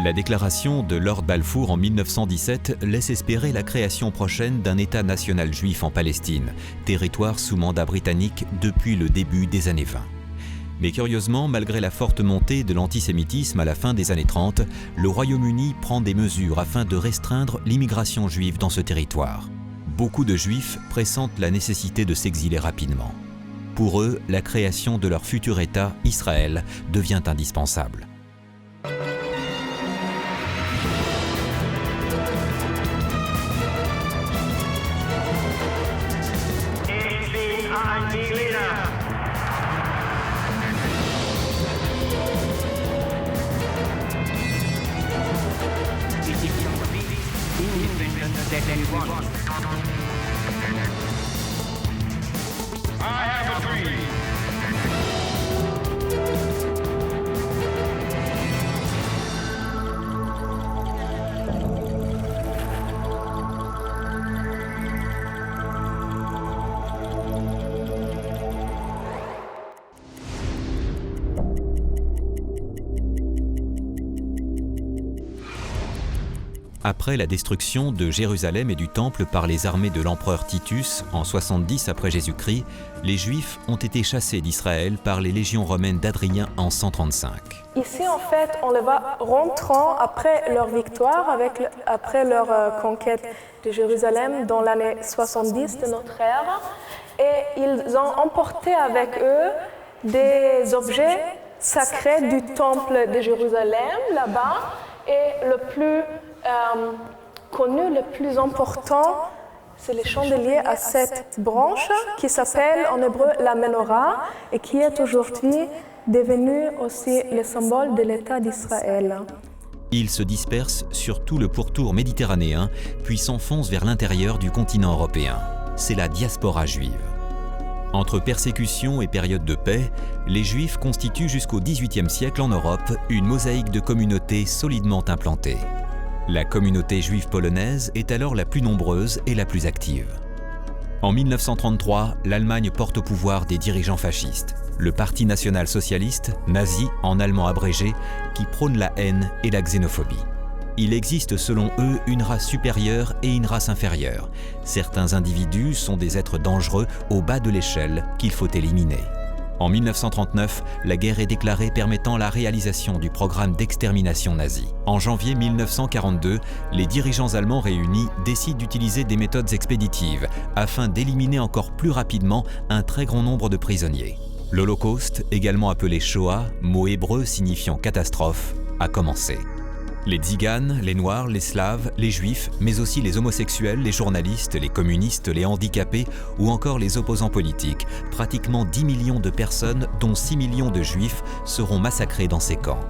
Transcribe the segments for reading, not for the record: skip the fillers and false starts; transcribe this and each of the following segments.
La déclaration de Lord Balfour en 1917 laisse espérer la création prochaine d'un État national juif en Palestine, territoire sous mandat britannique depuis le début des années 20. Mais curieusement, malgré la forte montée de l'antisémitisme à la fin des années 30, le Royaume-Uni prend des mesures afin de restreindre l'immigration juive dans ce territoire. Beaucoup de Juifs pressentent la nécessité de s'exiler rapidement. Pour eux, la création de leur futur État, Israël, devient indispensable. Après la destruction de Jérusalem et du Temple par les armées de l'empereur Titus en 70 après Jésus-Christ, les Juifs ont été chassés d'Israël par les légions romaines d'Adrien en 135. Ici, en fait, on les voit rentrant après leur victoire, après leur conquête de Jérusalem dans l'année 70 de notre ère. Et ils ont emporté avec eux des objets sacrés du Temple de Jérusalem, là-bas. Et le plus connu, le plus important, c'est le chandelier à 7 branches qui s'appelle en hébreu la menorah et qui est aujourd'hui devenu aussi le symbole de l'État d'Israël. Ils se dispersent sur tout le pourtour méditerranéen, puis s'enfoncent vers l'intérieur du continent européen. C'est la diaspora juive. Entre persécution et période de paix, les Juifs constituent jusqu'au XVIIIe siècle en Europe une mosaïque de communautés solidement implantées. La communauté juive polonaise est alors la plus nombreuse et la plus active. En 1933, l'Allemagne porte au pouvoir des dirigeants fascistes, le Parti national-socialiste, nazi en allemand abrégé, qui prône la haine et la xénophobie. Il existe selon eux une race supérieure et une race inférieure. Certains individus sont des êtres dangereux au bas de l'échelle qu'il faut éliminer. En 1939, la guerre est déclarée permettant la réalisation du programme d'extermination nazi. En janvier 1942, les dirigeants allemands réunis décident d'utiliser des méthodes expéditives afin d'éliminer encore plus rapidement un très grand nombre de prisonniers. L'Holocauste, également appelé Shoah, mot hébreu signifiant catastrophe, a commencé. Les Tziganes, les Noirs, les Slaves, les Juifs, mais aussi les homosexuels, les journalistes, les communistes, les handicapés ou encore les opposants politiques. Pratiquement 10 millions de personnes, dont 6 millions de Juifs, seront massacrés dans ces camps.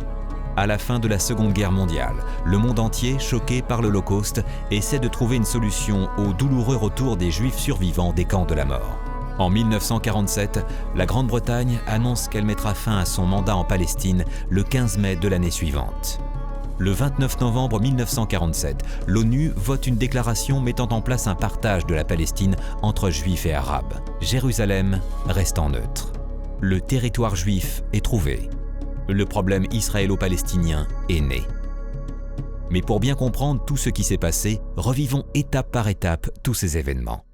À la fin de la Seconde Guerre mondiale, le monde entier, choqué par l'Holocauste, essaie de trouver une solution au douloureux retour des Juifs survivants des camps de la mort. En 1947, la Grande-Bretagne annonce qu'elle mettra fin à son mandat en Palestine le 15 mai de l'année suivante. Le 29 novembre 1947, l'ONU vote une déclaration mettant en place un partage de la Palestine entre Juifs et Arabes. Jérusalem restant neutre. Le territoire juif est trouvé. Le problème israélo-palestinien est né. Mais pour bien comprendre tout ce qui s'est passé, revivons étape par étape tous ces événements.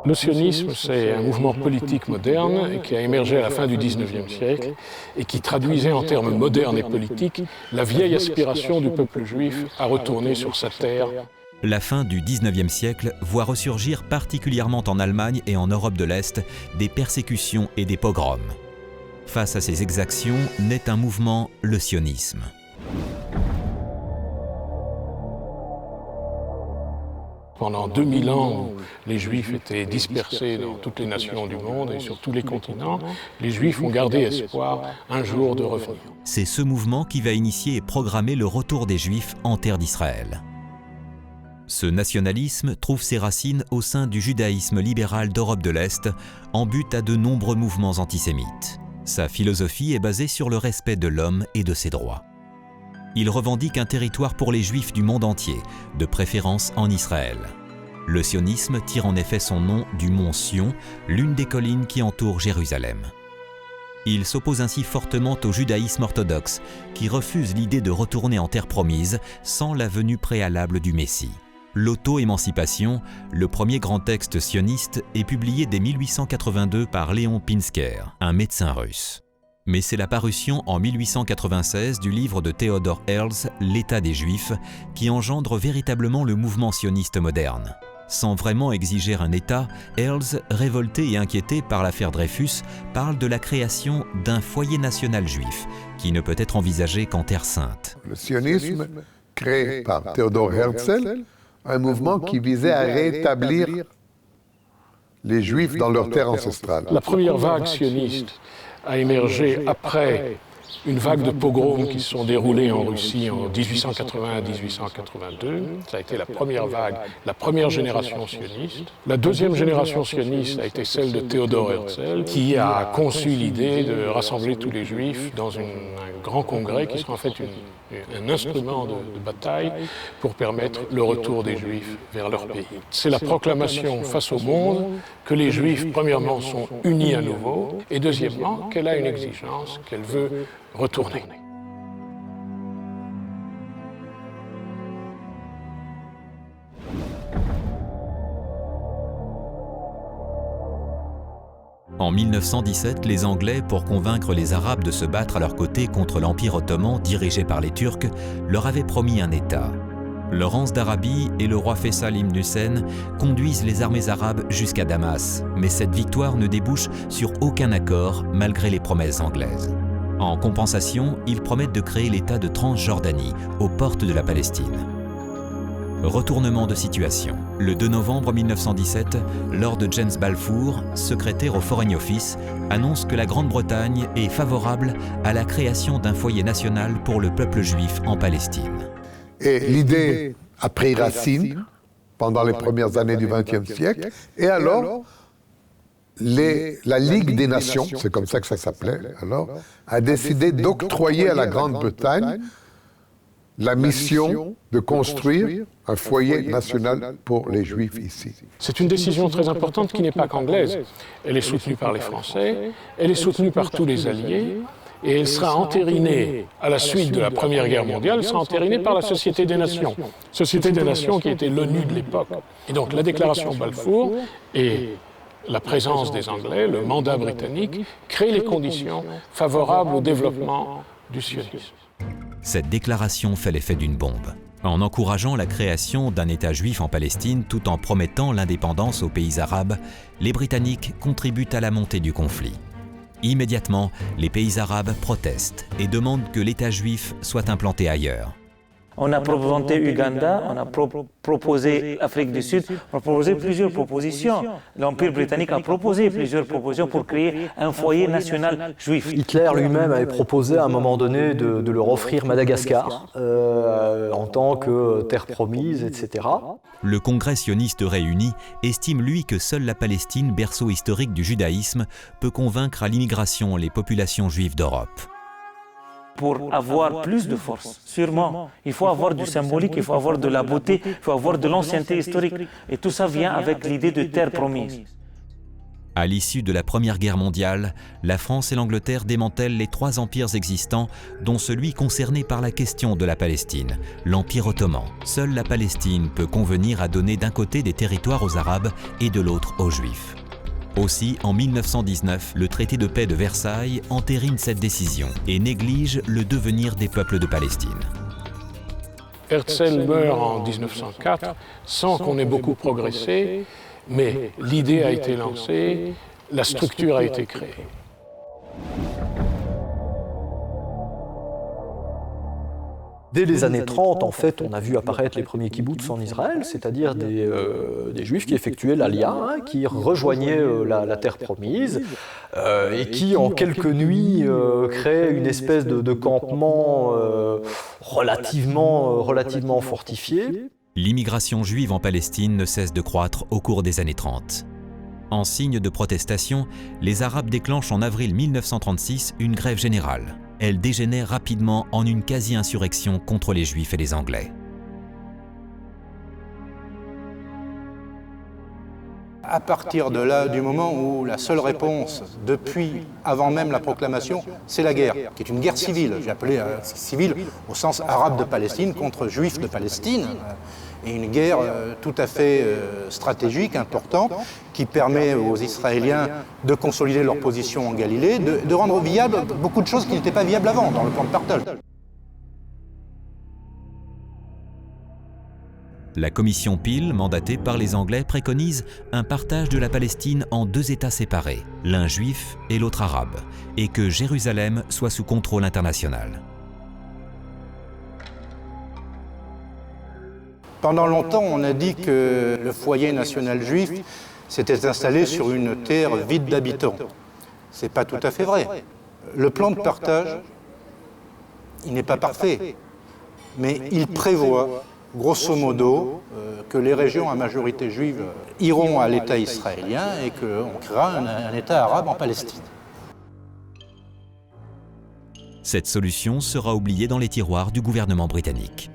Le sionisme, c'est un mouvement politique moderne qui a émergé à la fin du XIXe siècle et qui traduisait en termes modernes et politiques la vieille aspiration du peuple juif à retourner sur sa terre. La fin du XIXe siècle voit ressurgir particulièrement en Allemagne et en Europe de l'Est des persécutions et des pogroms. Face à ces exactions naît un mouvement, le sionisme. Pendant 2000 ans, les Juifs étaient dispersés dans toutes les nations du monde et sur tous les continents. Les Juifs ont gardé espoir un jour de revenir. C'est ce mouvement qui va initier et programmer le retour des Juifs en terre d'Israël. Ce nationalisme trouve ses racines au sein du judaïsme libéral d'Europe de l'Est, en but à de nombreux mouvements antisémites. Sa philosophie est basée sur le respect de l'homme et de ses droits. Il revendique un territoire pour les Juifs du monde entier, de préférence en Israël. Le sionisme tire en effet son nom du mont Sion, l'une des collines qui entourent Jérusalem. Il s'oppose ainsi fortement au judaïsme orthodoxe, qui refuse l'idée de retourner en terre promise sans la venue préalable du Messie. L'auto-émancipation, le premier grand texte sioniste, est publié dès 1882 par Léon Pinsker, un médecin russe. Mais c'est la parution en 1896 du livre de Theodor Herzl, L'État des Juifs, qui engendre véritablement le mouvement sioniste moderne. Sans vraiment exiger un État, Herzl, révolté et inquiété par l'affaire Dreyfus, parle de la création d'un foyer national juif, qui ne peut être envisagé qu'en Terre Sainte. Le sionisme, créé par Theodor Herzl, un mouvement qui visait à rétablir les Juifs dans leur terre ancestrale. La première vague sioniste a émergé après une vague de pogroms qui se sont déroulés en Russie en 1880-1882. Ça a été la première vague, la première génération sioniste. La deuxième génération sioniste a été celle de Theodor Herzl, qui a conçu l'idée de rassembler tous les Juifs dans un grand congrès qui sera en fait un instrument de bataille pour permettre le retour des Juifs vers leur pays. C'est la proclamation face au monde que les Juifs, premièrement, sont unis à nouveau, et deuxièmement, qu'elle a une exigence, qu'elle veut retourner. En 1917, les Anglais, pour convaincre les Arabes de se battre à leur côté contre l'Empire ottoman dirigé par les Turcs, leur avaient promis un État. Laurence d'Arabie et le roi Faisal ibn Hussein conduisent les armées arabes jusqu'à Damas, mais cette victoire ne débouche sur aucun accord malgré les promesses anglaises. En compensation, ils promettent de créer l'État de Transjordanie, aux portes de la Palestine. Retournement de situation. Le 2 novembre 1917, Lord James Balfour, secrétaire au Foreign Office, annonce que la Grande-Bretagne est favorable à la création d'un foyer national pour le peuple juif en Palestine. Et l'idée a pris racine pendant les premières années du XXe siècle, et alors la Ligue des Nations, c'est comme ça que ça s'appelait alors, a décidé d'octroyer à la Grande-Bretagne la mission de construire un foyer national pour les Juifs ici. C'est une décision très importante qui n'est pas qu'anglaise. Elle est soutenue par les Français, elle est soutenue par tous les alliés, et elle sera entérinée, à la suite de la Première Guerre mondiale, elle sera entérinée par la Société des Nations. Société des Nations qui était l'ONU de l'époque. Et donc la déclaration Balfour et la présence des Anglais, le mandat britannique, créent les conditions favorables au développement du sionisme. Cette déclaration fait l'effet d'une bombe. En encourageant la création d'un État juif en Palestine tout en promettant l'indépendance aux pays arabes, les Britanniques contribuent à la montée du conflit. Immédiatement, les pays arabes protestent et demandent que l'État juif soit implanté ailleurs. On a présenté Ouganda, on a proposé Afrique du Sud, on a proposé plusieurs propositions. L'Empire britannique a proposé plusieurs propositions pour créer un foyer national juif. Hitler lui-même avait proposé à un moment donné de leur offrir Madagascar en tant que terre promise, etc. Le Congrès sioniste réuni estime lui que seule la Palestine, berceau historique du judaïsme, peut convaincre à l'immigration les populations juives d'Europe. Pour avoir plus de force, sûrement, il faut avoir du symbolique, il faut avoir de la beauté, il faut avoir de l'ancienneté historique. Et tout ça vient avec l'idée de terre promise. À l'issue de la Première Guerre mondiale, la France et l'Angleterre démantèlent les 3 empires existants, dont celui concerné par la question de la Palestine, l'Empire ottoman. Seule la Palestine peut convenir à donner d'un côté des territoires aux Arabes et de l'autre aux Juifs. Aussi, en 1919, le traité de paix de Versailles entérine cette décision et néglige le devenir des peuples de Palestine. Herzl meurt en 1904 sans qu'on ait beaucoup progressé, mais l'idée a été lancée, la structure a été créée. Dès les années 30, en fait, on a vu apparaître les premiers kibboutz en Israël, c'est-à-dire des juifs qui effectuaient l'Aliyah, qui rejoignaient la terre promise, et qui, en quelques nuits, créaient une espèce de campement relativement fortifié. L'immigration juive en Palestine ne cesse de croître au cours des années 30. En signe de protestation, les Arabes déclenchent en avril 1936 une grève générale. Elle dégénère rapidement en une quasi-insurrection contre les Juifs et les Anglais. À partir de là, du moment où la seule réponse, avant même la proclamation, c'est la guerre, qui est une guerre civile. J'ai appelé civile au sens arabe de Palestine contre juifs de Palestine, et une guerre tout à fait stratégique, importante, qui permet aux Israéliens de consolider leur position en Galilée, de rendre viable beaucoup de choses qui n'étaient pas viables avant dans le plan de partage. La commission Peel, mandatée par les Anglais, préconise un partage de la Palestine en 2 États séparés, l'un juif et l'autre arabe, et que Jérusalem soit sous contrôle international. Pendant longtemps, on a dit que le foyer national juif s'était installé sur une terre vide d'habitants. Ce n'est pas tout à fait vrai. Le plan de partage, il n'est pas parfait, mais il prévoit grosso modo, que les régions à majorité juive iront à l'État israélien et qu'on créera un État arabe en Palestine. Cette solution sera oubliée dans les tiroirs du gouvernement britannique.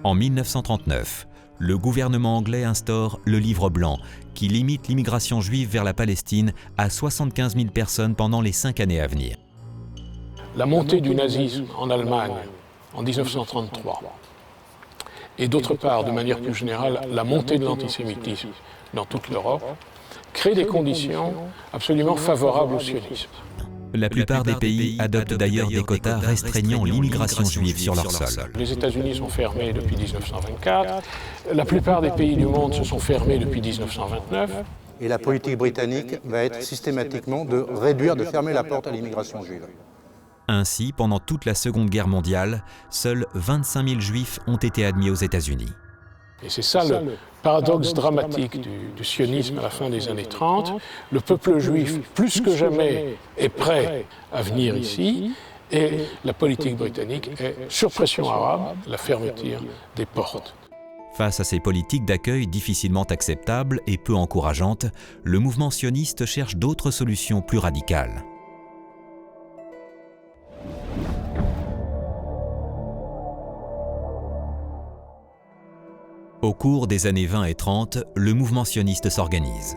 En 1939, le gouvernement anglais instaure le Livre blanc, qui limite l'immigration juive vers la Palestine à 75 000 personnes pendant les 5 années à venir. La montée du nazisme en Allemagne en 1933, et d'autre part, de manière plus générale, la montée de l'antisémitisme dans toute l'Europe, crée des conditions absolument favorables au sionisme. La plupart des pays adoptent d'ailleurs des quotas restreignant l'immigration juive sur leur sol. Les États-Unis sont fermés depuis 1924, la plupart des pays du monde se sont fermés depuis 1929. Et la politique britannique va être systématiquement de réduire, de fermer la porte à l'immigration juive. Ainsi, pendant toute la Seconde Guerre mondiale, seuls 25 000 juifs ont été admis aux États-Unis. Et c'est ça le paradoxe dramatique du sionisme à la fin des années 30. Le peuple juif, plus que jamais, est prêt à venir ici, et la politique britannique est, sur pression arabe, la fermeture des portes. Face à ces politiques d'accueil difficilement acceptables et peu encourageantes, le mouvement sioniste cherche d'autres solutions plus radicales. Au cours des années 20 et 30, le mouvement sioniste s'organise.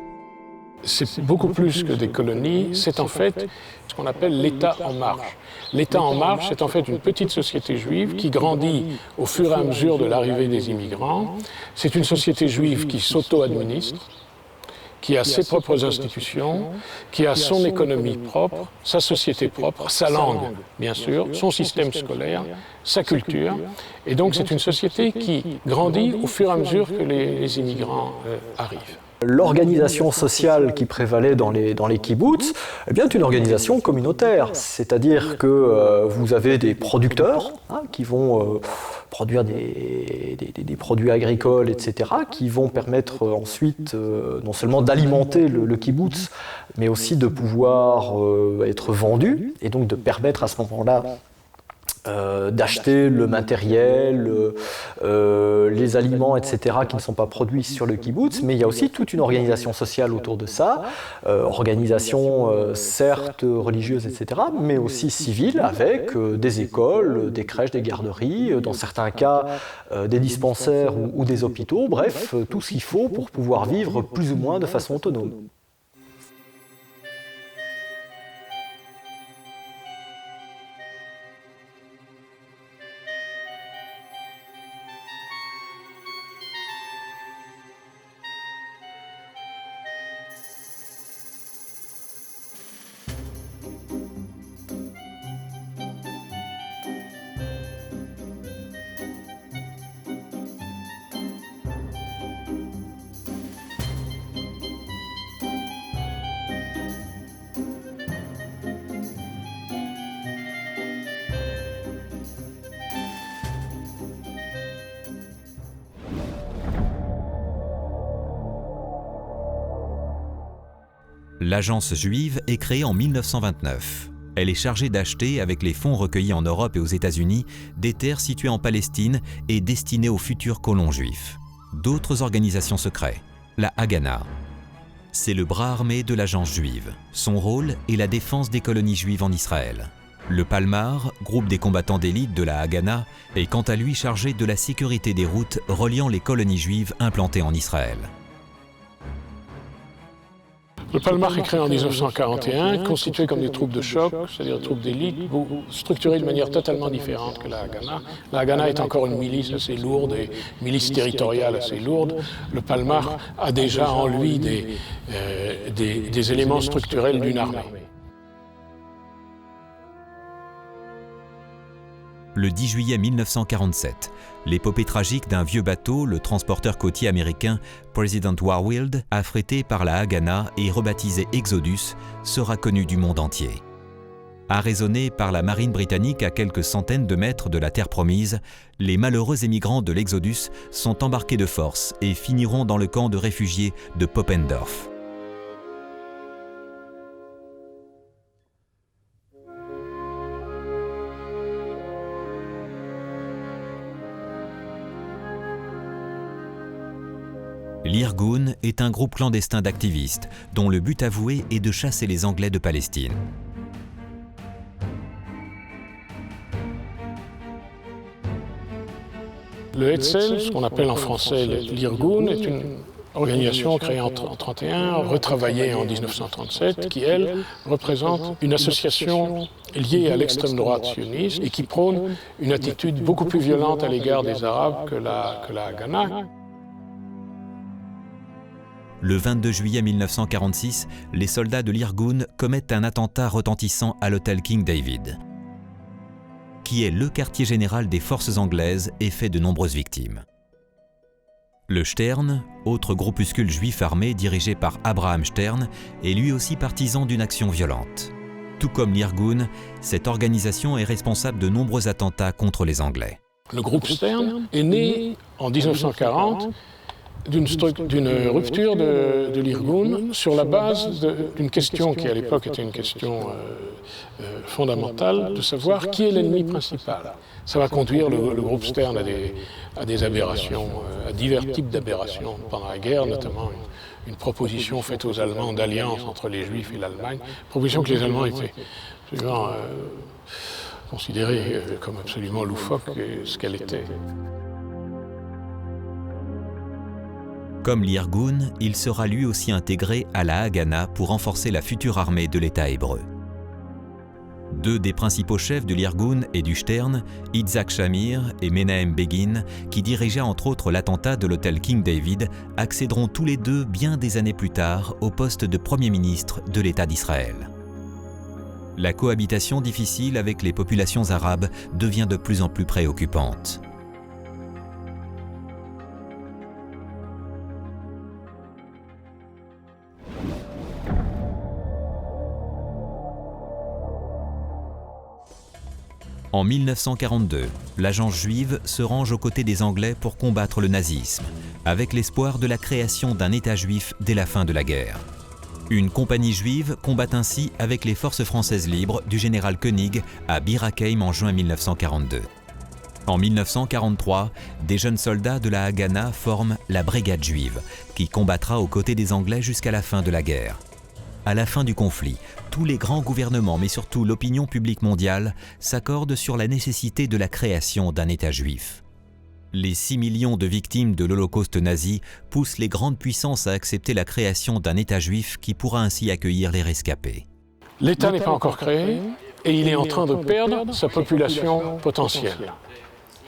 C'est beaucoup plus que des colonies, c'est en fait ce qu'on appelle l'État en marche. L'État en marche, c'est en fait une petite société juive qui grandit au fur et à mesure de l'arrivée des immigrants. C'est une société juive qui s'auto-administre, qui a ses propres institutions, qui a son économie propre, sa société propre, sa langue, bien sûr, son système scolaire, sa culture. Et donc c'est une société qui grandit au fur et à mesure que les immigrants arrivent. L'organisation sociale qui prévalait dans les kibbutz est une organisation communautaire, c'est-à-dire que vous avez des producteurs qui vont produire des produits agricoles, etc., qui vont permettre ensuite non seulement d'alimenter le kibbutz, mais aussi de pouvoir être vendus, et donc de permettre à ce moment-là d'acheter le matériel, les aliments, etc., qui ne sont pas produits sur le kibbutz, mais il y a aussi toute une organisation sociale autour de ça, organisation certes religieuse, etc., mais aussi civile, avec des écoles, des crèches, des garderies, dans certains cas des dispensaires ou des hôpitaux, bref, tout ce qu'il faut pour pouvoir vivre plus ou moins de façon autonome. L'Agence juive est créée en 1929. Elle est chargée d'acheter, avec les fonds recueillis en Europe et aux États-Unis, des terres situées en Palestine et destinées aux futurs colons juifs. D'autres organisations se créent. La Haganah. C'est le bras armé de l'Agence juive. Son rôle est la défense des colonies juives en Israël. Le Palmar, groupe des combattants d'élite de la Haganah, est quant à lui chargé de la sécurité des routes reliant les colonies juives implantées en Israël. Le Palmach est créé en 1941, constitué comme des troupes de choc, c'est-à-dire des troupes d'élite, structurées de manière totalement différente que la Haganah. La Haganah est encore une milice assez lourde, et une milice territoriale assez lourde. Le Palmach a déjà en lui des éléments structurels d'une armée. Le 10 juillet 1947, l'épopée tragique d'un vieux bateau, le transporteur côtier américain President Warfield, affrété par la Haganah et rebaptisé Exodus, sera connu du monde entier. Arraisonnés par la marine britannique à quelques centaines de mètres de la terre promise, les malheureux émigrants de l'Exodus sont embarqués de force et finiront dans le camp de réfugiés de Poppendorf. L'Irgun est un groupe clandestin d'activistes dont le but avoué est de chasser les Anglais de Palestine. Le Hetzel, ce qu'on appelle en français l'Irgun, est une organisation créée en 1931, retravaillée en 1937, qui, elle, représente une association liée à l'extrême droite sioniste et qui prône une attitude beaucoup plus violente à l'égard des Arabes que la Haganah. Le 22 juillet 1946, les soldats de l'Irgun commettent un attentat retentissant à l'hôtel King David, qui est le quartier général des forces anglaises et fait de nombreuses victimes. Le Stern, autre groupuscule juif armé dirigé par Abraham Stern, est lui aussi partisan d'une action violente. Tout comme l'Irgun, cette organisation est responsable de nombreux attentats contre les Anglais. Le groupe Stern est né en 1940 d'une rupture de l'Irgun sur la base d'une question qui à l'époque était une question fondamentale, de savoir qui est l'ennemi principal. Ça va conduire le groupe Stern à des aberrations, à divers types d'aberrations pendant la guerre, notamment une proposition faite aux Allemands d'alliance entre les Juifs et l'Allemagne, proposition que les Allemands étaient souvent considérée comme absolument loufoque, ce qu'elle était. Comme l'Irgun, il sera lui aussi intégré à la Haganah pour renforcer la future armée de l'État hébreu. Deux des principaux chefs de l'Irgun et du Stern, Yitzhak Shamir et Menahem Begin, qui dirigea entre autres l'attentat de l'hôtel King David, accéderont tous les deux bien des années plus tard au poste de Premier ministre de l'État d'Israël. La cohabitation difficile avec les populations arabes devient de plus en plus préoccupante. En 1942, l'agence juive se range aux côtés des Anglais pour combattre le nazisme, avec l'espoir de la création d'un État juif dès la fin de la guerre. Une compagnie juive combat ainsi avec les forces françaises libres du général Koenig à Bir Hakeim en juin 1942. En 1943, des jeunes soldats de la Haganah forment la Brigade juive, qui combattra aux côtés des Anglais jusqu'à la fin de la guerre. À la fin du conflit, tous les grands gouvernements, mais surtout l'opinion publique mondiale, s'accordent sur la nécessité de la création d'un État juif. Les 6 millions de victimes de l'Holocauste nazi poussent les grandes puissances à accepter la création d'un État juif qui pourra ainsi accueillir les rescapés. L'État n'est pas encore créé et il est en train de perdre sa population potentielle.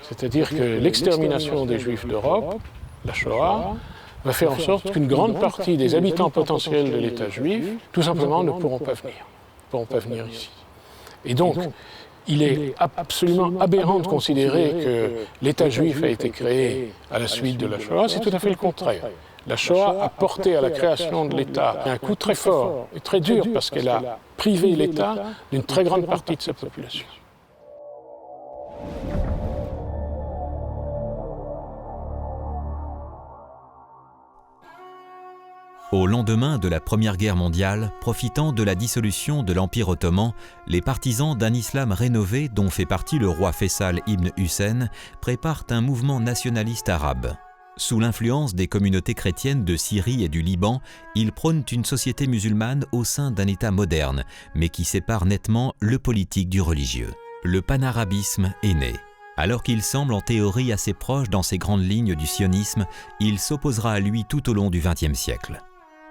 C'est-à-dire que l'extermination des Juifs d'Europe, la Shoah, va faire en sorte qu'une grande partie des habitants potentiels de l'État juif, tout simplement, ne pourront pas venir ici. Et donc, il est absolument aberrant de considérer que l'État juif a été créé à la suite de la Shoah. C'est tout à fait le contraire. La Shoah a porté à la création de l'État un coup très fort et très dur parce qu'elle a privé l'État d'une très grande partie de sa population. Au lendemain de la Première Guerre mondiale, profitant de la dissolution de l'Empire ottoman, les partisans d'un islam rénové dont fait partie le roi Faisal ibn Hussein préparent un mouvement nationaliste arabe. Sous l'influence des communautés chrétiennes de Syrie et du Liban, ils prônent une société musulmane au sein d'un État moderne, mais qui sépare nettement le politique du religieux. Le panarabisme est né. Alors qu'il semble en théorie assez proche dans ses grandes lignes du sionisme, il s'opposera à lui tout au long du XXe siècle.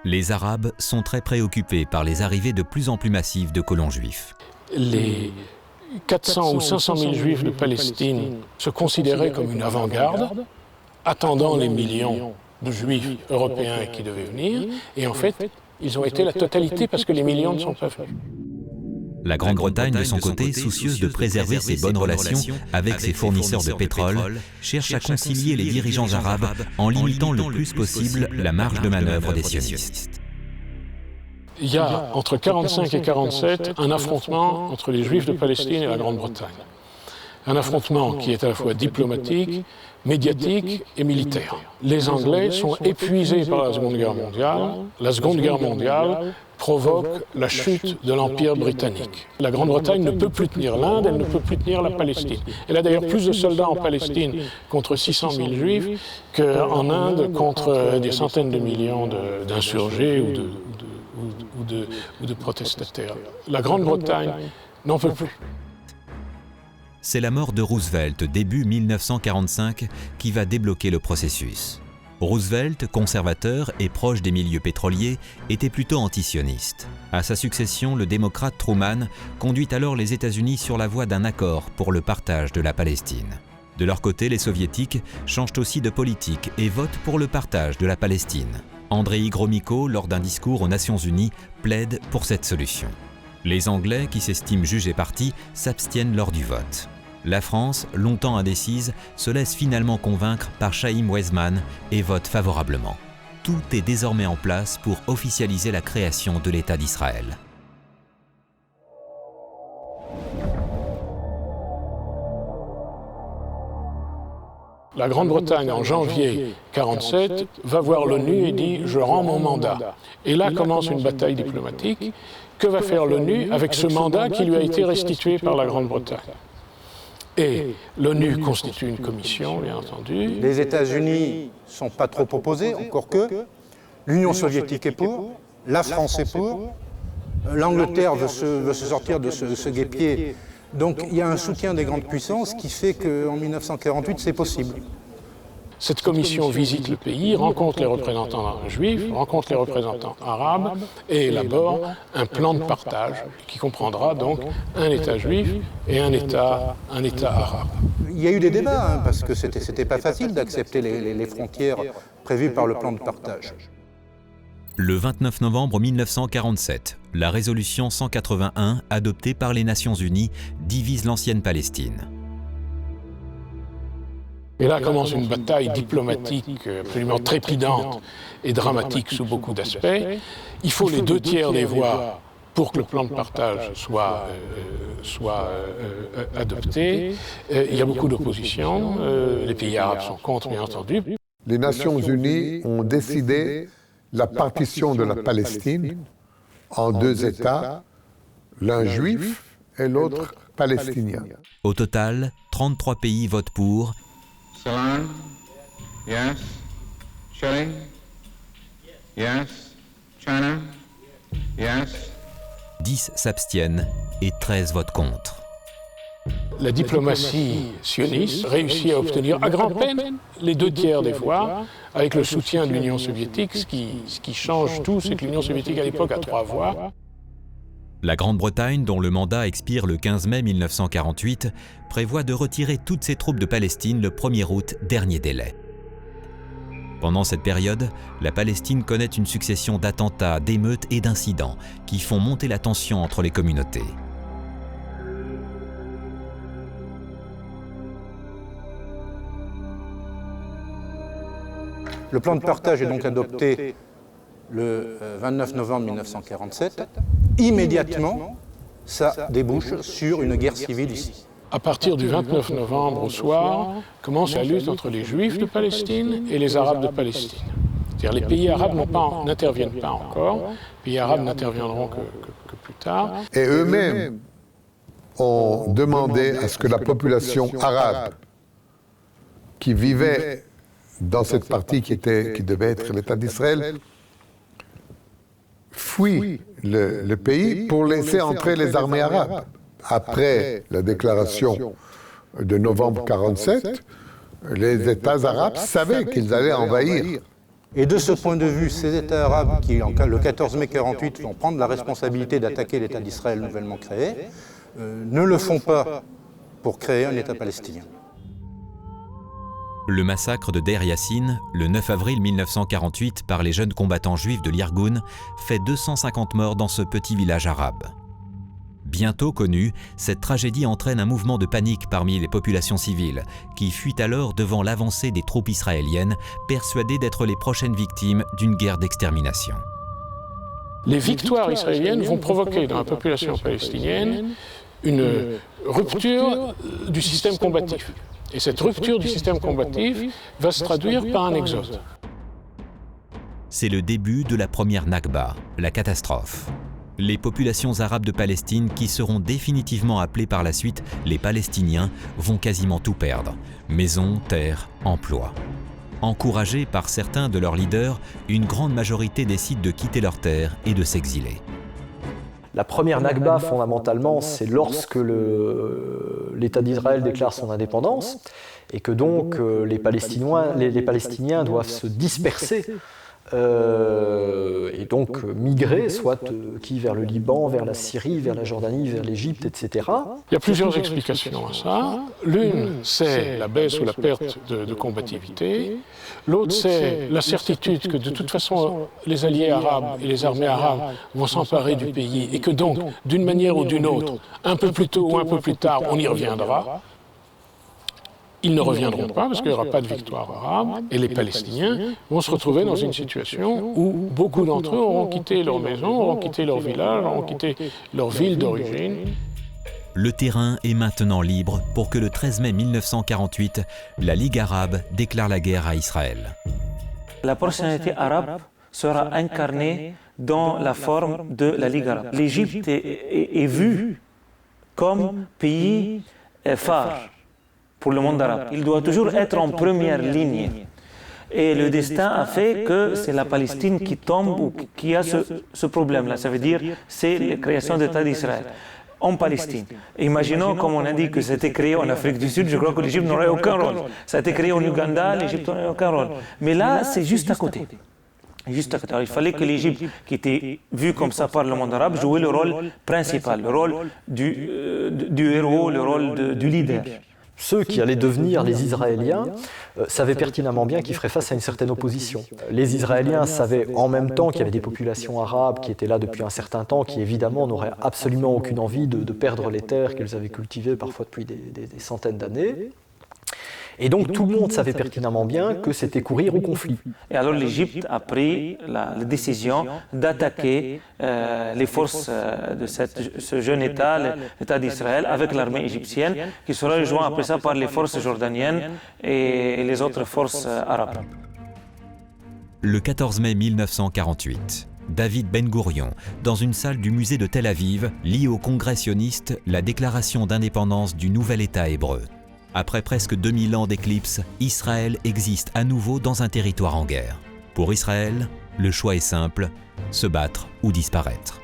Les Arabes sont très préoccupés par les arrivées de plus en plus massives de colons juifs. Les 400 ou 500 000 juifs de Palestine se considéraient comme une avant-garde, attendant les millions de juifs européens qui devaient venir, et en fait, ils ont été la totalité parce que les millions ne sont pas venus. La Grande-Bretagne, de son côté, soucieuse de préserver ses bonnes relations avec ses fournisseurs de pétrole, cherche à concilier les dirigeants arabes en limitant le plus possible la marge de manœuvre des sionistes. Il y a entre 1945 et 1947 un affrontement entre les Juifs de Palestine et la Grande-Bretagne. Un affrontement qui est à la fois diplomatique, médiatique et militaire. Les Anglais sont épuisés par la Seconde Guerre mondiale. La Seconde Guerre mondiale provoque la chute de l'Empire britannique. La Grande-Bretagne ne peut plus tenir l'Inde, elle ne peut plus tenir la Palestine. Elle a d'ailleurs plus de soldats en Palestine contre 600 000 Juifs qu'en Inde contre des centaines de millions d'insurgés ou de protestataires. La Grande-Bretagne n'en peut plus. C'est la mort de Roosevelt début 1945 qui va débloquer le processus. Roosevelt, conservateur et proche des milieux pétroliers, était plutôt antisioniste. À sa succession, le démocrate Truman conduit alors les États-Unis sur la voie d'un accord pour le partage de la Palestine. De leur côté, les Soviétiques changent aussi de politique et votent pour le partage de la Palestine. Andrei Gromyko, lors d'un discours aux Nations Unies, plaide pour cette solution. Les Anglais, qui s'estiment jugés partis, s'abstiennent lors du vote. La France, longtemps indécise, se laisse finalement convaincre par Chaim Weizmann et vote favorablement. Tout est désormais en place pour officialiser la création de l'État d'Israël. La Grande-Bretagne, en janvier 1947, va voir l'ONU et dit « je rends mon mandat ». Et là commence une bataille diplomatique. Que va faire l'ONU avec ce mandat qui lui a été restitué par la Grande-Bretagne ? Et l'ONU constitue une commission, bien entendu. Les États-Unis ne sont pas trop opposés, encore que. L'Union soviétique est pour, la France est pour, l'Angleterre veut se sortir de ce guêpier. Donc il y a un soutien des grandes puissances qui fait qu'en 1948, c'est possible. Cette commission visite le pays, rencontre les représentants juifs, rencontre les représentants arabes et élabore un plan de partage qui comprendra donc un État juif et un État arabe. Il y a eu des débats, parce que c'était pas facile d'accepter les frontières prévues par le plan de partage. Le 29 novembre 1947, la résolution 181, adoptée par les Nations Unies, divise l'ancienne Palestine. Et là commence une bataille diplomatique absolument trépidante et dramatique sous beaucoup d'aspects. Il faut les 2/3 des voix pour que le plan de partage soit adopté. Il y a beaucoup d'opposition. Les pays arabes sont contre, bien entendu. Les Nations Unies ont décidé la partition de la Palestine en 2 États, l'un juif et l'autre palestinien. Au total, 33 pays votent pour. Salon? Yes. Schilling? Yes. China? Yes. 10 s'abstiennent et 13 votent contre. La diplomatie sioniste réussit à obtenir à grand-peine les 2/3 des voix, avec le soutien de l'Union soviétique. Ce qui change tout, c'est que l'Union soviétique à l'époque a 3 voix. La Grande-Bretagne, dont le mandat expire le 15 mai 1948, prévoit de retirer toutes ses troupes de Palestine le 1er août, dernier délai. Pendant cette période, la Palestine connaît une succession d'attentats, d'émeutes et d'incidents qui font monter la tension entre les communautés. Le plan de partage est donc adopté le 29 novembre 1947. Immédiatement, ça débouche sur une guerre civile ici. À partir du 29 novembre au soir, commence la lutte entre les Juifs de Palestine et les Arabes de Palestine. C'est-à-dire les pays arabes n'interviennent pas encore, les pays arabes n'interviendront que plus tard. Et eux-mêmes ont demandé à ce que la population arabe qui vivait dans cette partie qui devait être l'État d'Israël fuit le pays pour laisser entrer les armées arabes. Après la déclaration de novembre 1947, les États arabes savaient qu'ils allaient envahir Et de ce point de vue, ces États arabes qui, le 14 mai 1948, vont prendre la responsabilité d'attaquer l'État d'Israël nouvellement créé, ne le font pas pour créer un État palestinien. Le massacre de Deir Yassin, le 9 avril 1948, par les jeunes combattants juifs de l'Irgun, fait 250 morts dans ce petit village arabe. Bientôt connu, cette tragédie entraîne un mouvement de panique parmi les populations civiles, qui fuient alors devant l'avancée des troupes israéliennes, persuadées d'être les prochaines victimes d'une guerre d'extermination. Les victoires israéliennes vont provoquer dans la population palestinienne une rupture du système combatif. Et cette rupture du système combatif va se traduire par un exode. C'est le début de la première Nakba, la catastrophe. Les populations arabes de Palestine, qui seront définitivement appelées par la suite les Palestiniens, vont quasiment tout perdre. Maisons, terres, emplois. Encouragés par certains de leurs leaders, une grande majorité décide de quitter leurs terres et de s'exiler. La première Nakba, fondamentalement, c'est lorsque l'État d'Israël déclare son indépendance et que donc les Palestiniens doivent se disperser et donc migrer, soit vers le Liban, vers la Syrie, vers la Jordanie, vers l'Égypte, etc. Il y a plusieurs explications à ça. L'une, c'est la baisse ou la perte de combativité. L'autre, c'est la certitude que de toute façon, les alliés arabes et les armées arabes vont s'emparer du pays et que donc, d'une manière ou d'une autre, un peu plus tôt ou un peu plus tard, on y reviendra. Ils ne reviendront pas parce qu'il n'y aura pas de victoire arabe et les Palestiniens vont se retrouver dans une situation où beaucoup d'entre eux auront quitté leur maison, auront quitté leur village, auront quitté leur ville d'origine. Le terrain est maintenant libre pour que le 13 mai 1948, la Ligue arabe déclare la guerre à Israël. La personnalité arabe sera incarnée dans la forme de la Ligue arabe. L'Égypte est vue comme pays phare pour le monde arabe. Il doit toujours être en première ligne. Et le destin a fait que c'est la Palestine qui tombe ou qui a ce problème-là. Ça veut dire c'est la création d'État d'Israël en Palestine. Imaginons, comme on a dit, que c'était créé en Afrique du Sud, je crois que l'Égypte n'aurait aucun rôle. Ça a été créé en Ouganda, l'Égypte n'aurait aucun rôle. Mais là, c'est juste à côté. Juste à côté. Alors, il fallait que l'Égypte, qui était vue comme ça par le monde arabe, jouait le rôle principal, le rôle du héros, le rôle du leader. Ceux qui allaient devenir les Israéliens savaient pertinemment bien qu'ils feraient face à une certaine opposition. Les Israéliens savaient en même temps qu'il y avait des populations arabes qui étaient là depuis un certain temps, qui évidemment n'auraient absolument aucune envie de perdre les terres qu'elles avaient cultivées parfois depuis des centaines d'années. Et donc tout le monde savait pertinemment bien que c'était courir au conflit. Et alors l'Égypte a pris la décision d'attaquer les forces de ce jeune État, l'État d'Israël, avec l'armée égyptienne, qui sera rejoint après ça par les forces jordaniennes et les autres forces arabes. Le 14 mai 1948, David Ben-Gourion, dans une salle du musée de Tel Aviv, lit au Congrès sioniste la déclaration d'indépendance du nouvel État hébreu. Après presque 2000 ans d'éclipse, Israël existe à nouveau dans un territoire en guerre. Pour Israël, le choix est simple, se battre ou disparaître.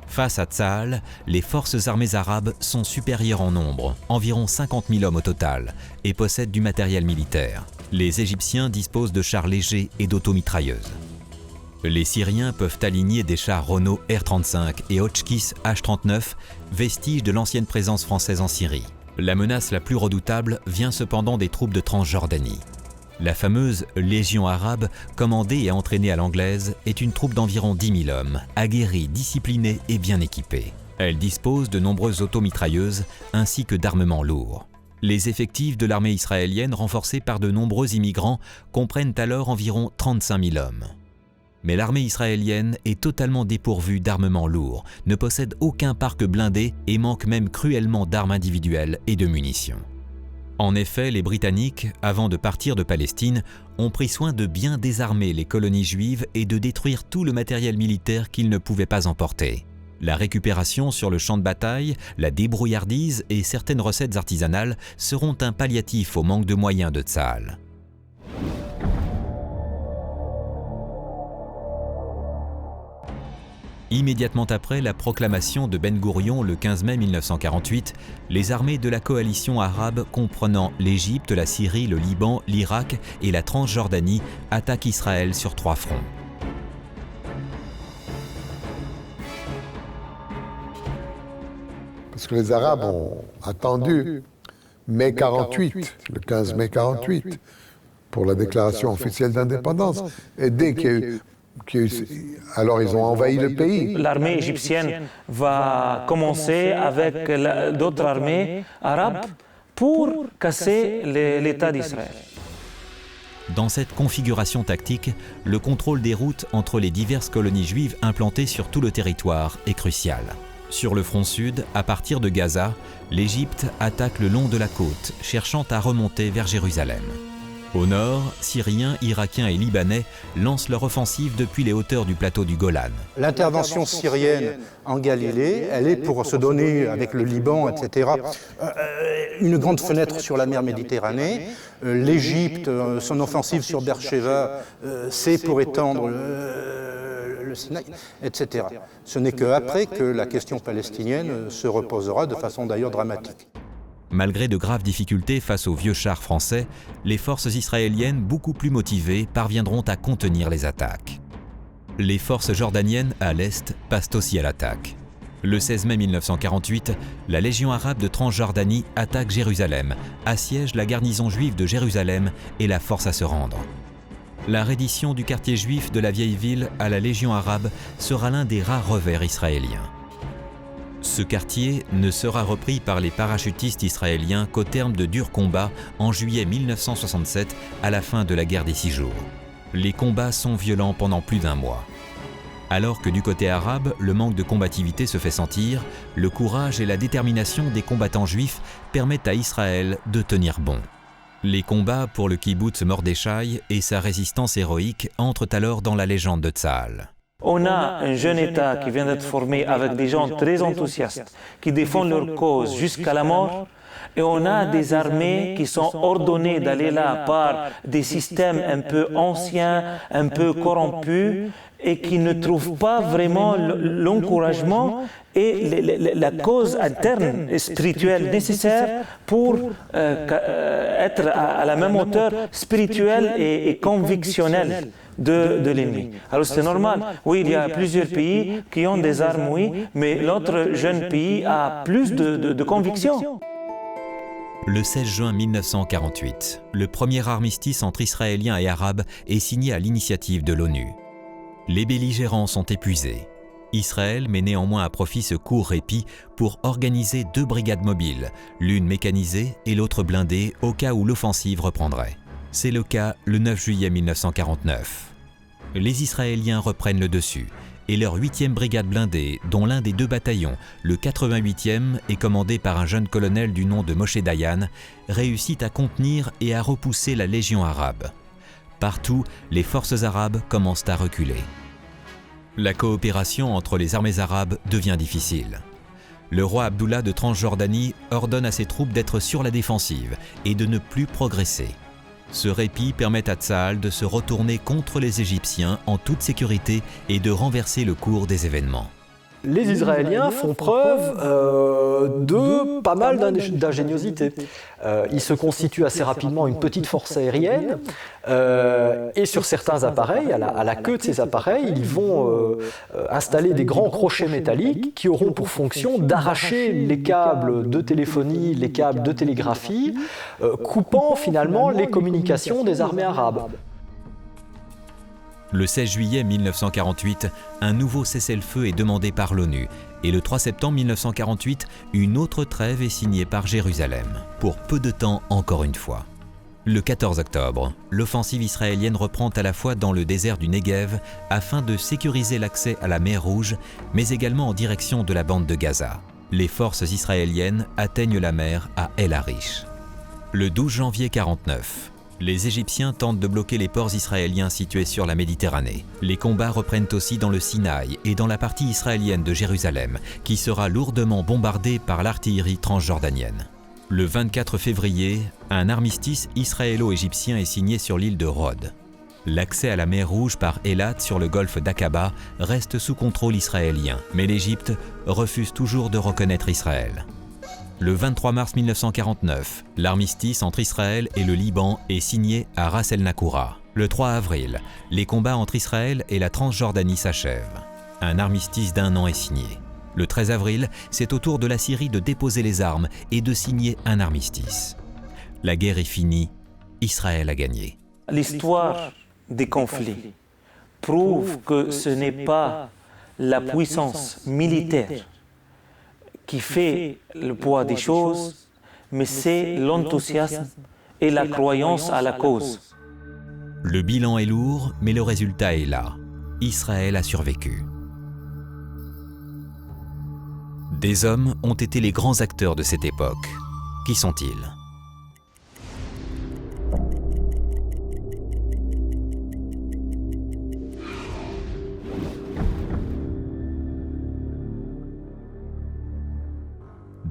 Face à Tsahal, les forces armées arabes sont supérieures en nombre, environ 50 000 hommes au total, et possèdent du matériel militaire. Les Égyptiens disposent de chars légers et d'automitrailleuses. Les Syriens peuvent aligner des chars Renault R-35 et Hotchkiss H-39, vestiges de l'ancienne présence française en Syrie. La menace la plus redoutable vient cependant des troupes de Transjordanie. La fameuse Légion arabe, commandée et entraînée à l'anglaise, est une troupe d'environ 10 000 hommes, aguerris, disciplinés et bien équipés. Elle dispose de nombreuses automitrailleuses ainsi que d'armements lourds. Les effectifs de l'armée israélienne, renforcés par de nombreux immigrants, comprennent alors environ 35 000 hommes. Mais l'armée israélienne est totalement dépourvue d'armements lourds, ne possède aucun parc blindé et manque même cruellement d'armes individuelles et de munitions. En effet, les Britanniques, avant de partir de Palestine, ont pris soin de bien désarmer les colonies juives et de détruire tout le matériel militaire qu'ils ne pouvaient pas emporter. La récupération sur le champ de bataille, la débrouillardise et certaines recettes artisanales seront un palliatif au manque de moyens de Tsahal. Immédiatement après la proclamation de Ben Gourion le 15 mai 1948, les armées de la coalition arabe comprenant l'Égypte, la Syrie, le Liban, l'Irak et la Transjordanie attaquent Israël sur 3 fronts. Parce que les Arabes ont attendu mai 48, le 15 mai 48, pour la déclaration officielle d'indépendance. Et dès qu'il y a eu, alors ils ont envahi le pays. L'armée égyptienne va commencer avec d'autres armées arabes pour casser l'État d'Israël. Dans cette configuration tactique, le contrôle des routes entre les diverses colonies juives implantées sur tout le territoire est crucial. Sur le front sud, à partir de Gaza, l'Égypte attaque le long de la côte, cherchant à remonter vers Jérusalem. Au nord, Syriens, Irakiens et Libanais lancent leur offensive depuis les hauteurs du plateau du Golan. L'intervention syrienne en Galilée, elle est pour se donner, avec le Liban, etc., une grande fenêtre sur la mer Méditerranée. L'Égypte, son offensive sur Beersheba, c'est pour étendre le Sinaï, etc. Ce n'est qu'après que la question palestinienne se reposera de façon d'ailleurs dramatique. Malgré de graves difficultés face aux vieux chars français, les forces israéliennes, beaucoup plus motivées, parviendront à contenir les attaques. Les forces jordaniennes à l'est passent aussi à l'attaque. Le 16 mai 1948, la Légion arabe de Transjordanie attaque Jérusalem, assiège la garnison juive de Jérusalem et la force à se rendre. La reddition du quartier juif de la vieille ville à la Légion arabe sera l'un des rares revers israéliens. Ce quartier ne sera repris par les parachutistes israéliens qu'au terme de durs combats en juillet 1967, à la fin de la guerre des 6 jours. Les combats sont violents pendant plus d'1 mois. Alors que du côté arabe, le manque de combativité se fait sentir, le courage et la détermination des combattants juifs permettent à Israël de tenir bon. Les combats pour le kibboutz Mordechai et sa résistance héroïque entrent alors dans la légende de Tsahal. On a un jeune État qui vient d'être formé avec des gens très enthousiastes, qui défendent leur cause jusqu'à la mort, et on a des armées qui sont ordonnées d'aller là par des systèmes un peu anciens, un peu corrompus, et qui ne trouvent pas vraiment l'encouragement et la cause interne et spirituelle nécessaire pour être à la même hauteur spirituelle et convictionnelle de l'ennemi. Alors c'est normal, oui, il y a plusieurs pays qui ont des armes, oui, mais l'autre jeune pays a plus de conviction. Le 16 juin 1948, le premier armistice entre Israéliens et Arabes est signé à l'initiative de l'ONU. Les belligérants sont épuisés. Israël met néanmoins à profit ce court répit pour organiser 2 brigades mobiles, l'une mécanisée et l'autre blindée au cas où l'offensive reprendrait. C'est le cas le 9 juillet 1949. Les Israéliens reprennent le dessus et leur 8e brigade blindée, dont l'un des 2 bataillons, le 88e, est commandé par un jeune colonel du nom de Moshe Dayan, réussit à contenir et à repousser la Légion arabe. Partout, les forces arabes commencent à reculer. La coopération entre les armées arabes devient difficile. Le roi Abdullah de Transjordanie ordonne à ses troupes d'être sur la défensive et de ne plus progresser. Ce répit permet à Tsahal de se retourner contre les Égyptiens en toute sécurité et de renverser le cours des événements. Les Israéliens font preuve de pas mal d'ingéniosité. Ils se constituent assez rapidement une petite force aérienne et sur certains appareils, à la queue de ces appareils, ils vont installer des grands crochets métalliques qui auront pour fonction d'arracher les câbles de téléphonie, les câbles de télégraphie, coupant finalement les communications des armées arabes. Le 16 juillet 1948, un nouveau cessez-le-feu est demandé par l'ONU et le 3 septembre 1948, une autre trêve est signée par Jérusalem, pour peu de temps encore une fois. Le 14 octobre, l'offensive israélienne reprend à la fois dans le désert du Negev afin de sécuriser l'accès à la mer Rouge, mais également en direction de la bande de Gaza. Les forces israéliennes atteignent la mer à El Arish. Le 12 janvier 1949, les Égyptiens tentent de bloquer les ports israéliens situés sur la Méditerranée. Les combats reprennent aussi dans le Sinaï et dans la partie israélienne de Jérusalem, qui sera lourdement bombardée par l'artillerie transjordanienne. Le 24 février, un armistice israélo-égyptien est signé sur l'île de Rhodes. L'accès à la mer Rouge par Eilat sur le golfe d'Aqaba reste sous contrôle israélien, mais l'Égypte refuse toujours de reconnaître Israël. Le 23 mars 1949, l'armistice entre Israël et le Liban est signé à Ras El Nakoura. Le 3 avril, les combats entre Israël et la Transjordanie s'achèvent. Un armistice d'1 an est signé. Le 13 avril, c'est au tour de la Syrie de déposer les armes et de signer un armistice. La guerre est finie, Israël a gagné. L'histoire des conflits prouve que ce n'est pas la puissance militaire qui fait le poids des choses, mais c'est l'enthousiasme et la croyance à la cause. Le bilan est lourd, mais le résultat est là. Israël a survécu. Des hommes ont été les grands acteurs de cette époque. Qui sont-ils ?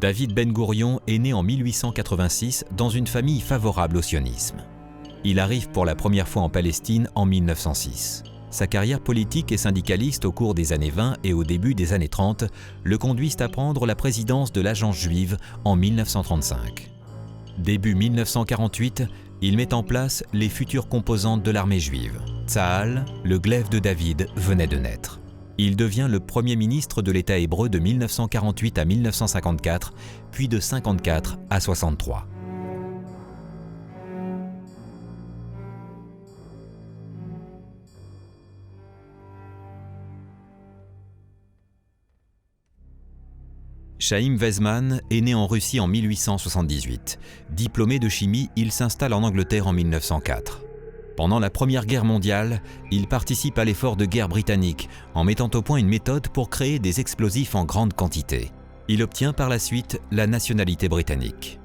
David Ben-Gourion est né en 1886 dans une famille favorable au sionisme. Il arrive pour la première fois en Palestine en 1906. Sa carrière politique et syndicaliste au cours des années 20 et au début des années 30 le conduisent à prendre la présidence de l'Agence juive en 1935. Début 1948, il met en place les futures composantes de l'armée juive. Tsahal, le glaive de David, venait de naître. Il devient le premier ministre de l'État hébreu de 1948 à 1954, puis de 54 à 63. Chaim Weizmann est né en Russie en 1878. Diplômé de chimie, il s'installe en Angleterre en 1904. Pendant la Première Guerre mondiale, il participe à l'effort de guerre britannique en mettant au point une méthode pour créer des explosifs en grande quantité. Il obtient par la suite la nationalité britannique.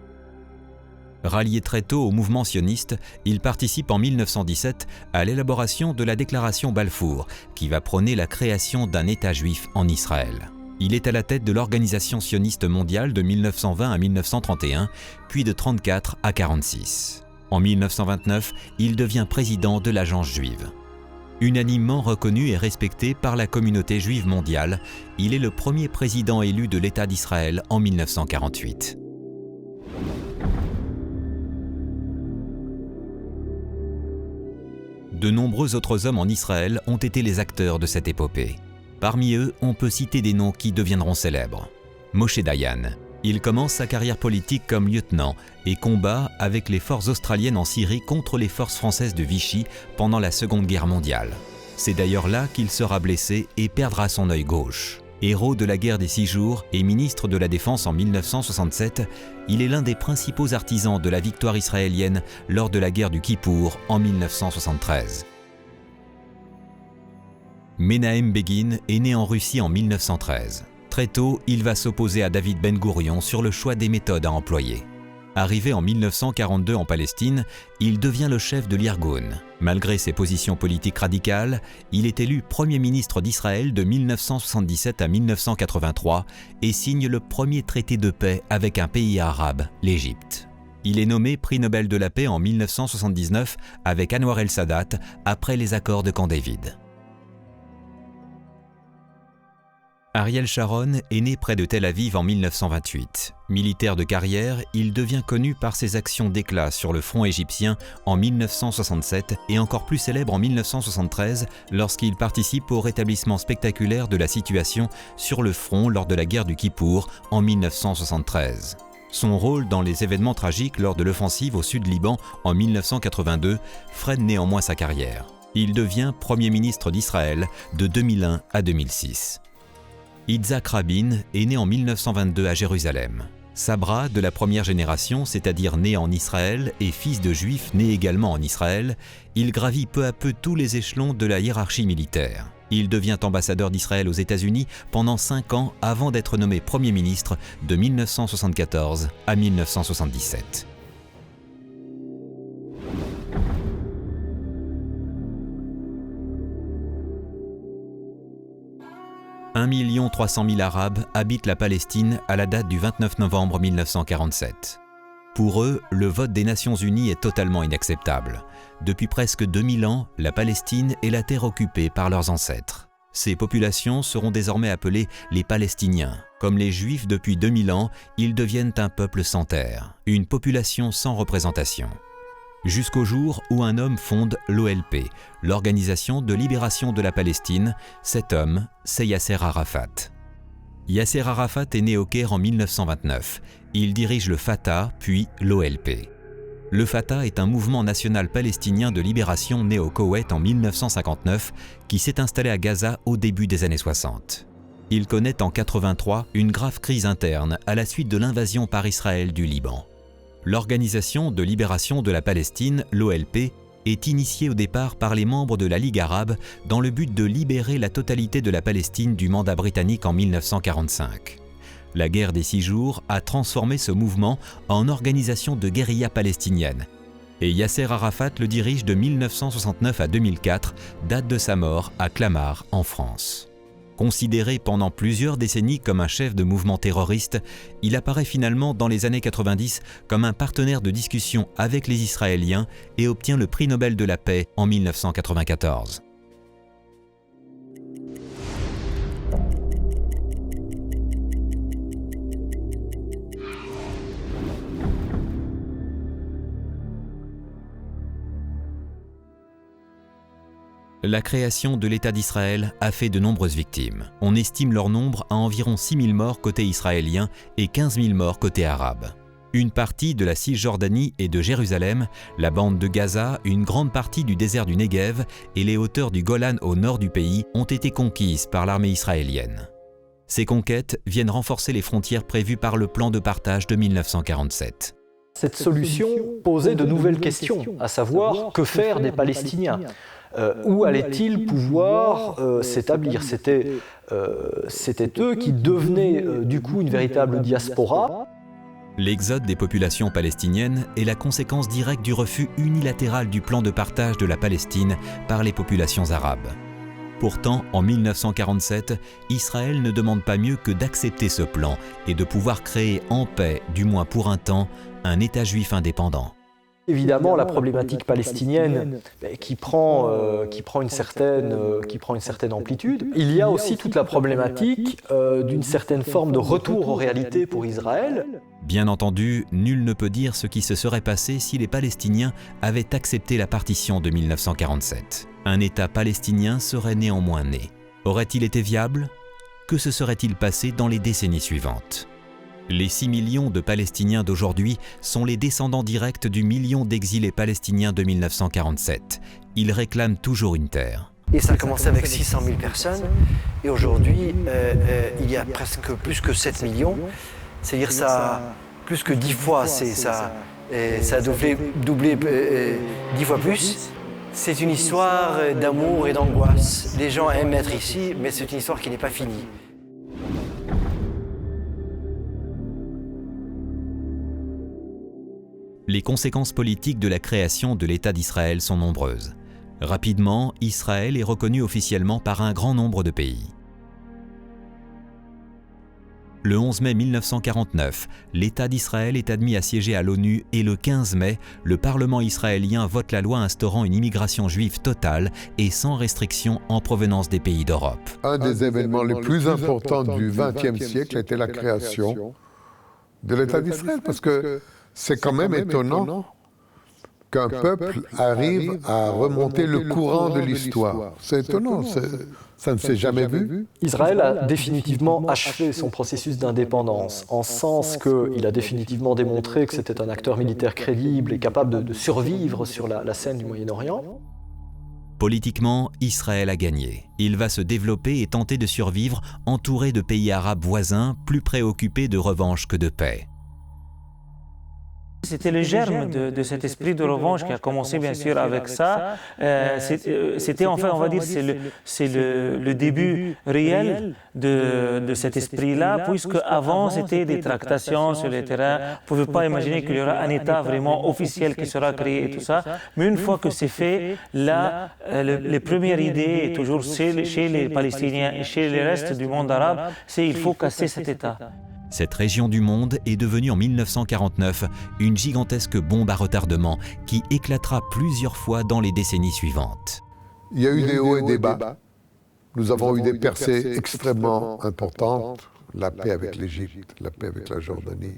Rallié très tôt au mouvement sioniste, il participe en 1917 à l'élaboration de la déclaration Balfour, qui va prôner la création d'un État juif en Israël. Il est à la tête de l'Organisation sioniste mondiale de 1920 à 1931, puis de 1934 à 1946. En 1929, il devient président de l'Agence juive. Unanimement reconnu et respecté par la communauté juive mondiale, il est le premier président élu de l'État d'Israël en 1948. De nombreux autres hommes en Israël ont été les acteurs de cette épopée. Parmi eux, on peut citer des noms qui deviendront célèbres. Moshe Dayan. Il commence sa carrière politique comme lieutenant et combat avec les forces australiennes en Syrie contre les forces françaises de Vichy pendant la Seconde Guerre mondiale. C'est d'ailleurs là qu'il sera blessé et perdra son œil gauche. Héros de la guerre des 6 jours et ministre de la Défense en 1967, il est l'un des principaux artisans de la victoire israélienne lors de la guerre du Kippour en 1973. Menahem Begin est né en Russie en 1913. Très tôt, il va s'opposer à David Ben-Gourion sur le choix des méthodes à employer. Arrivé en 1942 en Palestine, il devient le chef de l'Irgun. Malgré ses positions politiques radicales, il est élu Premier ministre d'Israël de 1977 à 1983 et signe le premier traité de paix avec un pays arabe, l'Égypte. Il est nommé prix Nobel de la paix en 1979 avec Anwar el-Sadat après les accords de Camp David. Ariel Sharon est né près de Tel Aviv en 1928. Militaire de carrière, il devient connu par ses actions d'éclat sur le front égyptien en 1967 et encore plus célèbre en 1973 lorsqu'il participe au rétablissement spectaculaire de la situation sur le front lors de la guerre du Kippour en 1973. Son rôle dans les événements tragiques lors de l'offensive au sud Liban en 1982 freine néanmoins sa carrière. Il devient Premier ministre d'Israël de 2001 à 2006. Yitzhak Rabin est né en 1922 à Jérusalem. Sabra, de la première génération, c'est-à-dire né en Israël et fils de juifs nés également en Israël, il gravit peu à peu tous les échelons de la hiérarchie militaire. Il devient ambassadeur d'Israël aux États-Unis pendant 5 ans avant d'être nommé Premier ministre de 1974 à 1977. 1 300 000 Arabes habitent la Palestine à la date du 29 novembre 1947. Pour eux, le vote des Nations Unies est totalement inacceptable. Depuis presque 2000 ans, la Palestine est la terre occupée par leurs ancêtres. Ces populations seront désormais appelées les Palestiniens. Comme les Juifs depuis 2000 ans, ils deviennent un peuple sans terre, une population sans représentation. Jusqu'au jour où un homme fonde l'OLP, l'Organisation de libération de la Palestine. Cet homme, c'est Yasser Arafat. Yasser Arafat est né au Caire en 1929. Il dirige le Fatah, puis l'OLP. Le Fatah est un mouvement national palestinien de libération né au Koweït en 1959 qui s'est installé à Gaza au début des années 60. Il connaît en 1983 une grave crise interne à la suite de l'invasion par Israël du Liban. L'Organisation de libération de la Palestine, l'OLP, est initiée au départ par les membres de la Ligue arabe dans le but de libérer la totalité de la Palestine du mandat britannique en 1945. La guerre des 6 jours a transformé ce mouvement en organisation de guérilla palestinienne. Et Yasser Arafat le dirige de 1969 à 2004, date de sa mort à Clamart, en France. Considéré pendant plusieurs décennies comme un chef de mouvement terroriste, il apparaît finalement dans les années 90 comme un partenaire de discussion avec les Israéliens et obtient le prix Nobel de la paix en 1994. La création de l'État d'Israël a fait de nombreuses victimes. On estime leur nombre à environ 6 000 morts côté israélien et 15 000 morts côté arabe. Une partie de la Cisjordanie et de Jérusalem, la bande de Gaza, une grande partie du désert du Negev et les hauteurs du Golan au nord du pays ont été conquises par l'armée israélienne. Ces conquêtes viennent renforcer les frontières prévues par le plan de partage de 1947. Cette solution posait de nouvelles questions, à savoir que faire des Palestiniens ? Où allaient-ils pouvoir s'établir ? C'était eux qui devenaient du coup une véritable diaspora. L'exode des populations palestiniennes est la conséquence directe du refus unilatéral du plan de partage de la Palestine par les populations arabes. Pourtant, en 1947, Israël ne demande pas mieux que d'accepter ce plan et de pouvoir créer en paix, du moins pour un temps, un État juif indépendant. Évidemment, la problématique palestinienne qui prend une certaine amplitude. Il y a aussi toute la problématique d'une certaine forme de retour aux réalités pour Israël. Bien entendu, nul ne peut dire ce qui se serait passé si les Palestiniens avaient accepté la partition de 1947. Un État palestinien serait néanmoins né. Aurait-il été viable ? Que se serait-il passé dans les décennies suivantes ? Les 6 millions de Palestiniens d'aujourd'hui sont les descendants directs du million d'exilés palestiniens de 1947. Ils réclament toujours une terre. Et ça a commencé avec 600 000 personnes, et aujourd'hui, il y a presque plus que 7 millions. C'est-à-dire ça plus que 10 fois, ça a doublé 10 fois plus. C'est une histoire d'amour et d'angoisse. Les gens aiment être ici, mais c'est une histoire qui n'est pas finie. Les conséquences politiques de la création de l'État d'Israël sont nombreuses. Rapidement, Israël est reconnu officiellement par un grand nombre de pays. Le 11 mai 1949, l'État d'Israël est admis à siéger à l'ONU et le 15 mai, le Parlement israélien vote la loi instaurant une immigration juive totale et sans restriction en provenance des pays d'Europe. Un des événements les plus importants du XXe siècle était la création de l'État d'Israël, parce que c'est quand même étonnant qu'un peuple arrive à remonter le courant de l'histoire. C'est étonnant, ça ne s'est jamais vu. Israël a définitivement achevé son processus d'indépendance, en sens qu'il a définitivement démontré que c'était un acteur militaire crédible et capable de survivre sur la scène du Moyen-Orient. Politiquement, Israël a gagné. Il va se développer et tenter de survivre entouré de pays arabes voisins, plus préoccupés de revanche que de paix. C'était le germe de cet esprit de revanche qui a commencé bien sûr avec ça. C'était enfin, on va dire, c'est le début réel de cet esprit-là, puisque avant c'était des tractations sur le terrain. Vous ne pouvez pas imaginer qu'il y aura un État vraiment officiel qui sera créé et tout ça. Mais une fois que c'est fait, là, les premières idées, toujours chez les Palestiniens et chez le reste du monde arabe, c'est il faut casser cet État. Cette région du monde est devenue en 1949 une gigantesque bombe à retardement qui éclatera plusieurs fois dans les décennies suivantes. Il y a eu des hauts et des bas. Nous avons eu des percées extrêmement importantes, la paix avec l'Égypte, la paix avec la Jordanie,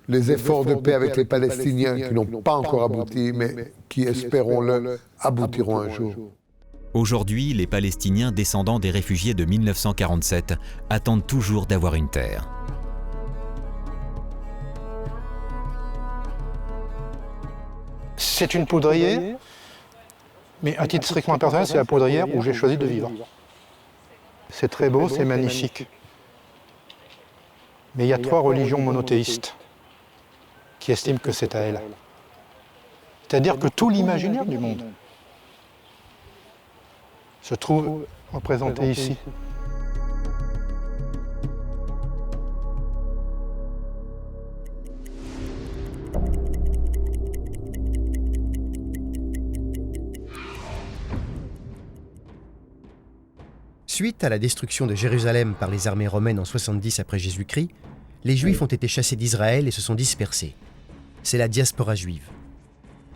les efforts de paix avec les Palestiniens qui n'ont pas encore abouti, mais qui, espérons-le, aboutiront un jour. Aujourd'hui, les Palestiniens descendants des réfugiés de 1947 attendent toujours d'avoir une terre. C'est une poudrière, mais à titre strictement personnel, c'est la poudrière où j'ai choisi de vivre. C'est très beau, c'est magnifique. Mais il y a 3 religions monothéistes qui estiment que c'est à elles. C'est-à-dire que tout l'imaginaire du monde se trouve représenté ici. Suite à la destruction de Jérusalem par les armées romaines en 70 après Jésus-Christ, les Juifs ont été chassés d'Israël et se sont dispersés. C'est la diaspora juive.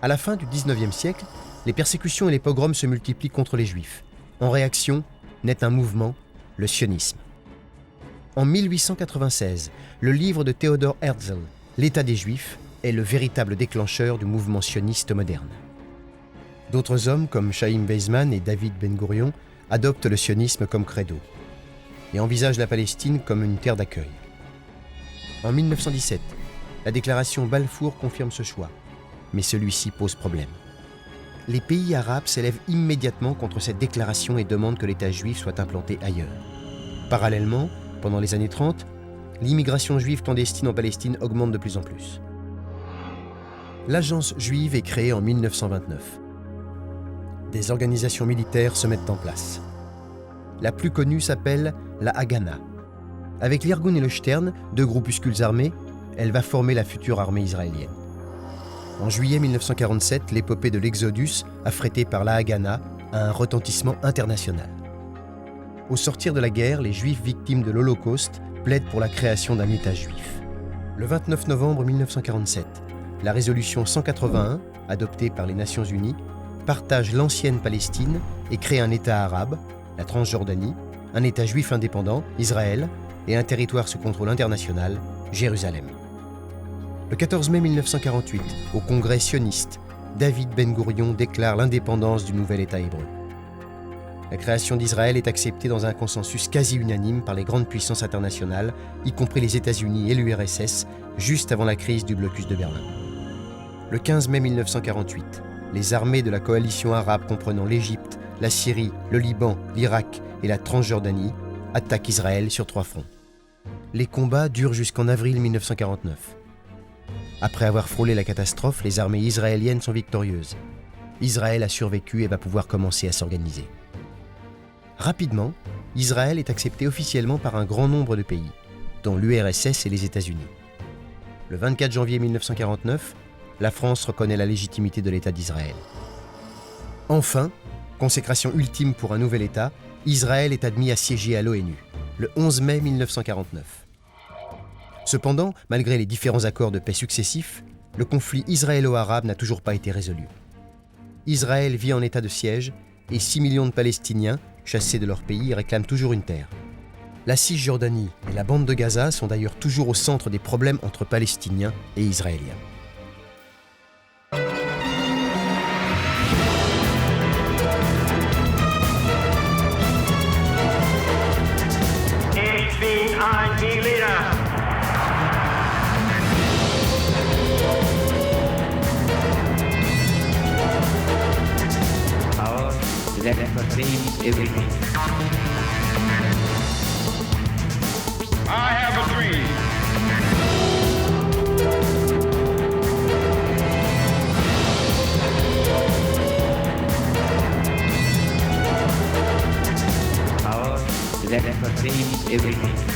À la fin du XIXe siècle, les persécutions et les pogroms se multiplient contre les Juifs. En réaction, naît un mouvement, le sionisme. En 1896, le livre de Theodor Herzl, L'État des Juifs, est le véritable déclencheur du mouvement sioniste moderne. D'autres hommes comme Chaim Weizmann et David Ben-Gourion adoptent le sionisme comme credo et envisagent la Palestine comme une terre d'accueil. En 1917, la déclaration Balfour confirme ce choix, mais celui-ci pose problème. Les pays arabes s'élèvent immédiatement contre cette déclaration et demandent que l'État juif soit implanté ailleurs. Parallèlement, pendant les années 30, l'immigration juive clandestine en Palestine augmente de plus en plus. L'Agence juive est créée en 1929. Des organisations militaires se mettent en place. La plus connue s'appelle la Haganah. Avec l'Irgun et le Stern, 2 groupuscules armés, elle va former la future armée israélienne. En juillet 1947, l'épopée de l'Exodus, affrétée par la Haganah, a un retentissement international. Au sortir de la guerre, les Juifs victimes de l'Holocauste plaident pour la création d'un État juif. Le 29 novembre 1947, la résolution 181, adoptée par les Nations Unies, partage l'ancienne Palestine et crée un État arabe, la Transjordanie, un État juif indépendant, Israël, et un territoire sous contrôle international, Jérusalem. Le 14 mai 1948, au Congrès sioniste, David Ben-Gourion déclare l'indépendance du nouvel État hébreu. La création d'Israël est acceptée dans un consensus quasi unanime par les grandes puissances internationales, y compris les États-Unis et l'URSS, juste avant la crise du blocus de Berlin. Le 15 mai 1948, les armées de la coalition arabe comprenant l'Égypte, la Syrie, le Liban, l'Irak et la Transjordanie attaquent Israël sur 3 fronts. Les combats durent jusqu'en avril 1949. Après avoir frôlé la catastrophe, les armées israéliennes sont victorieuses. Israël a survécu et va pouvoir commencer à s'organiser. Rapidement, Israël est accepté officiellement par un grand nombre de pays, dont l'URSS et les États-Unis. Le 24 janvier 1949, la France reconnaît la légitimité de l'État d'Israël. Enfin, consécration ultime pour un nouvel État, Israël est admis à siéger à l'ONU, le 11 mai 1949. Cependant, malgré les différents accords de paix successifs, le conflit israélo-arabe n'a toujours pas été résolu. Israël vit en état de siège et 6 millions de Palestiniens, chassés de leur pays, réclament toujours une terre. La Cisjordanie et la bande de Gaza sont d'ailleurs toujours au centre des problèmes entre Palestiniens et Israéliens. Ich bin ein Berliner. Power that contains everything. I have a dream. Power that contains everything.